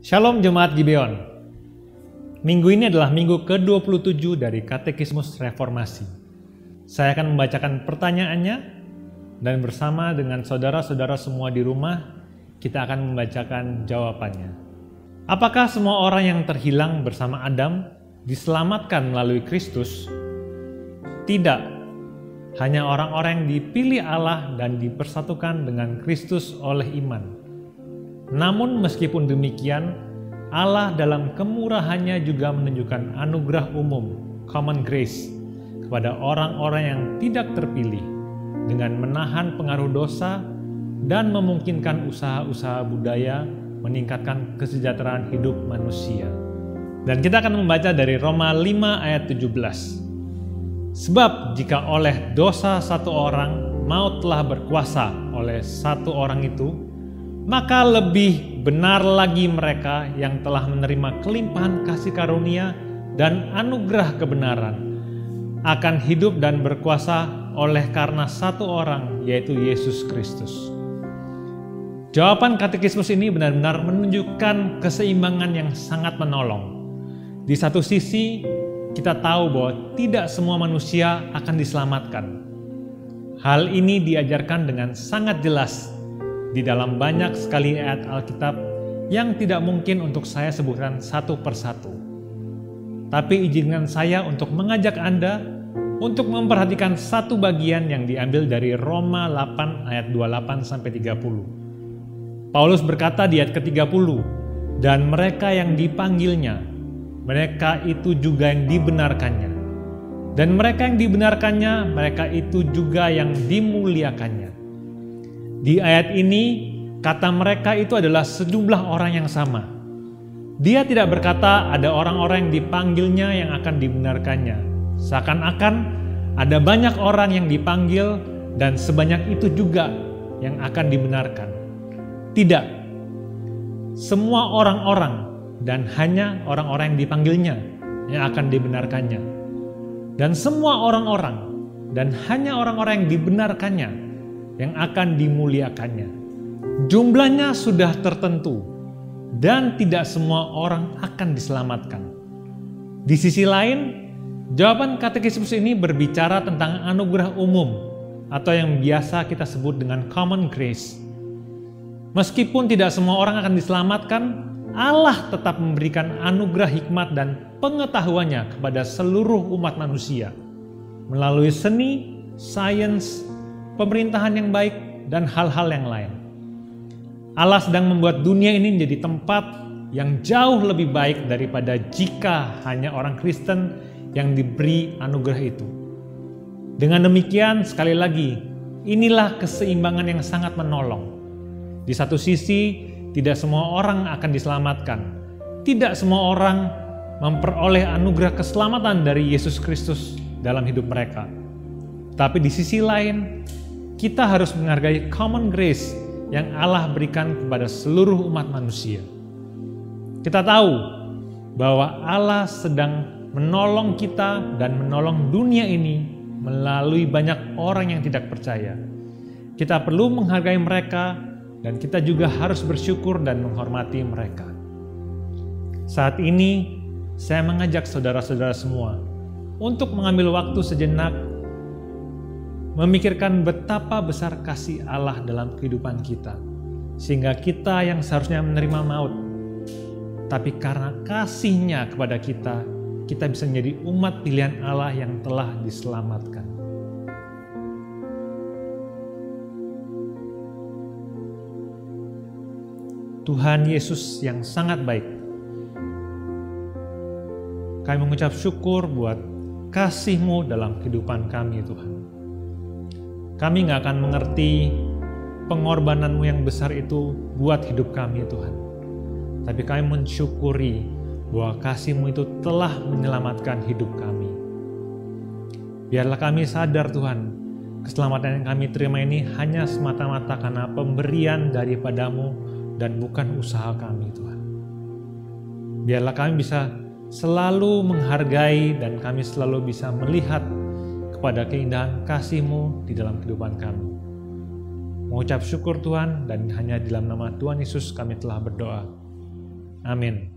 Shalom Jemaat Gibeon. Minggu ini adalah minggu ke-27 dari Katekismus Reformasi. Saya akan membacakan pertanyaannya dan bersama dengan saudara-saudara semua di rumah, kita akan membacakan jawabannya. Apakah semua orang yang terhilang bersama Adam diselamatkan melalui Kristus? Tidak. Hanya orang-orang yang dipilih Allah dan dipersatukan dengan Kristus oleh iman. Namun meskipun demikian, Allah dalam kemurahannya juga menunjukkan anugerah umum, common grace, kepada orang-orang yang tidak terpilih dengan menahan pengaruh dosa dan memungkinkan usaha-usaha budaya meningkatkan kesejahteraan hidup manusia. Dan kita akan membaca dari Roma 5 ayat 17. Sebab jika oleh dosa satu orang maut telah berkuasa oleh satu orang itu, maka lebih benar lagi mereka yang telah menerima kelimpahan kasih karunia dan anugerah kebenaran akan hidup dan berkuasa oleh karena satu orang, yaitu Yesus Kristus. Jawaban katekismus ini benar-benar menunjukkan keseimbangan yang sangat menolong. Di satu sisi, kita tahu bahwa tidak semua manusia akan diselamatkan. Hal ini diajarkan dengan sangat jelas di dalam banyak sekali ayat Alkitab yang tidak mungkin untuk saya sebutkan satu persatu. Tapi izinkan saya untuk mengajak Anda untuk memperhatikan satu bagian yang diambil dari Roma 8 ayat 28-30. Paulus berkata di ayat ke-30, dan mereka yang dipanggilnya, mereka itu juga yang dibenarkannya. Dan mereka yang dibenarkannya, mereka itu juga yang dimuliakannya. Di ayat ini, kata mereka itu adalah sejumlah orang yang sama. Dia tidak berkata ada orang-orang yang dipanggilnya yang akan dibenarkannya. Seakan-akan ada banyak orang yang dipanggil dan sebanyak itu juga yang akan dibenarkan. Tidak. Semua orang-orang dan hanya orang-orang yang dipanggilnya yang akan dibenarkannya. Dan semua orang-orang dan hanya orang-orang yang dibenarkannya yang akan dimuliakannya. Jumlahnya sudah tertentu dan tidak semua orang akan diselamatkan. Di sisi lain, jawaban katekismus ini berbicara tentang anugerah umum atau yang biasa kita sebut dengan common grace. Meskipun tidak semua orang akan diselamatkan, Allah tetap memberikan anugerah hikmat dan pengetahuannya kepada seluruh umat manusia melalui seni, sains, pemerintahan yang baik, dan hal-hal yang lain. Allah sedang membuat dunia ini menjadi tempat yang jauh lebih baik daripada jika hanya orang Kristen yang diberi anugerah itu. Dengan demikian, sekali lagi, inilah keseimbangan yang sangat menolong. Di satu sisi, tidak semua orang akan diselamatkan. Tidak semua orang memperoleh anugerah keselamatan dari Yesus Kristus dalam hidup mereka. Tapi di sisi lain, kita harus menghargai common grace yang Allah berikan kepada seluruh umat manusia. Kita tahu bahwa Allah sedang menolong kita dan menolong dunia ini melalui banyak orang yang tidak percaya. Kita perlu menghargai mereka dan kita juga harus bersyukur dan menghormati mereka. Saat ini, saya mengajak saudara-saudara semua untuk mengambil waktu sejenak memikirkan betapa besar kasih Allah dalam kehidupan kita, sehingga kita yang seharusnya menerima maut, tapi karena kasih-Nya kepada kita, kita bisa menjadi umat pilihan Allah yang telah diselamatkan. Tuhan Yesus yang sangat baik, kami mengucap syukur buat kasih-Mu dalam kehidupan kami, Tuhan. Kami gak akan mengerti pengorbanan-Mu yang besar itu buat hidup kami, Tuhan. Tapi kami mensyukuri bahwa kasih-Mu itu telah menyelamatkan hidup kami. Biarlah kami sadar, Tuhan, keselamatan yang kami terima ini hanya semata-mata karena pemberian daripada-Mu dan bukan usaha kami, Tuhan. Biarlah kami bisa selalu menghargai dan kami selalu bisa melihat kepada keindahan kasih-Mu di dalam kehidupan kami. Mengucap syukur Tuhan, dan hanya di dalam nama Tuhan Yesus kami telah berdoa. Amin.